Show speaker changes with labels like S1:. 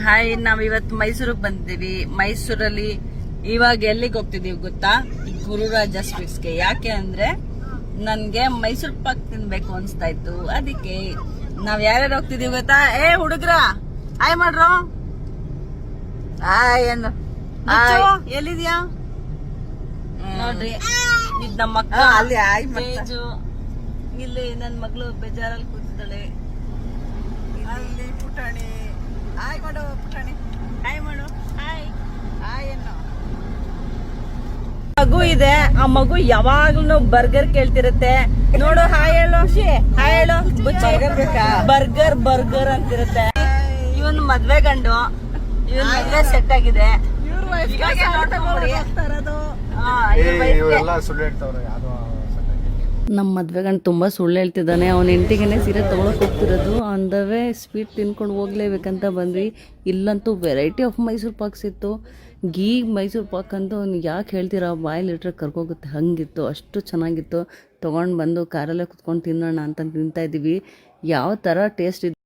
S1: Hi, ನಾವ್ ಇವತ್ತು ಮೈಸೂರಿಗೆ ಬಂದಿದ್ದೀವಿ. ಮೈಸೂರಲ್ಲಿ ಇವಾಗ ಎಲ್ಲಿಗೆ ಹೋಗ್ತಿದೀವಿ ಗೊತ್ತಾ? ಗುರುರಾಜ ಸ್ವೀಟ್ಸ್ಗೆ. ಯಾಕೆ ಅಂದ್ರೆ ನನ್ಗೆ ಮೈಸೂರ್ ಪಾಕ್ ತಿನ್ಬೇಕು ಅನ್ಸ್ತಾ ಇತ್ತು. ಅದಕ್ಕೆ ನಾವ್ ಯಾರ್ಯಾರು ಹೋಗ್ತಿದೀವಿ ಗೊತ್ತಾ? ಹುಡುಗ್ರ ಹಾಯ್ ಮಾಡ್ರು. ಹಾಯ್ ಏನು ಎಲ್ಲಿದ್ಯಾ ನೋಡ್ರಿ, ಇದ್ ನಮ್ಮ ಮಕ್ಕ ಅಲ್ಲಿ ತೇಜು. ಇಲ್ಲಿ ನನ್ ಮಗಳು ಬೇಜಾರಲ್ಲಿ ಕೂತಿದ್ದಾಳೆ. ಅಲ್ಲಿ ಪುಟಾಣಿ ಹಾಯ್ ಮಾಡು. ಪುಟಾಣಿ ಹಾಯ್ ಮಾಡು. ಹಾಯ್ ಹಾಯ್ ಏನು ಮಗು ಇದೆ. ಆ ಮಗು ಯಾವಾಗ್ಲೂ ಬರ್ಗರ್ ಕೇಳ್ತಿರತ್ತೆ. ನೋಡು, ಹಾಯ್ ಹೇಳು. ಹಾಯ್ ಹೇಳು. ಬರ್ಗರ್ ಬೇಕಾ? ಬರ್ಗರ್ ಬರ್ಗರ್ ಅಂತಿರುತ್ತೆ. ಇವನ್ ಮದ್ವೆ ಗಂಡು, ಇವನ್ ಮದ್ವೆ ಸೆಟ್ ಆಗಿದೆ. ನಮ್ಮ ಮದ್ವೆ ಗಂಡು ತುಂಬಾ ಸುಳ್ಳು ಹೇಳ್ತಿದ್ದಾನೆ. ಅವನ ಹೆಂಡತಿಗೆನೆ ಸೀರೆ ತಗೊಳಕ್ ಹೋಗ್ತಿರೋದು. ಅಂದವೇ ಸ್ವೀಟ್ ತಿನ್ಕೊಂಡು ಹೋಗ್ಲೇಬೇಕಂತ ಬಂದ್ವಿ. ಇಲ್ಲಂತೂ ವೆರೈಟಿ ಆಫ್ ಮೈಸೂರು ಪಾಕ್ಸ್ ಇತ್ತು. ಗೀ ಮೈಸೂರು ಪಾಕ್ ಅಂತ ಅವ್ನು ಯಾಕೆ ಹೇಳ್ತೀರಾ, ಬಾಯಲ್ಲಿ ಕರ್ಕೋಗುತ್ತೆ ಹಂಗಿತ್ತು. ಅಷ್ಟು ಚೆನ್ನಾಗಿತ್ತು. ತೊಗೊಂಡು ಬಂದು ಕಾರಲ್ಲೇ ಕುತ್ಕೊಂಡು ತಿನ್ನೋಣ ಅಂತ ತಿಂತಾ ಇದ್ದೀವಿ. ಯಾವ ಥರ ಟೇಸ್ಟ್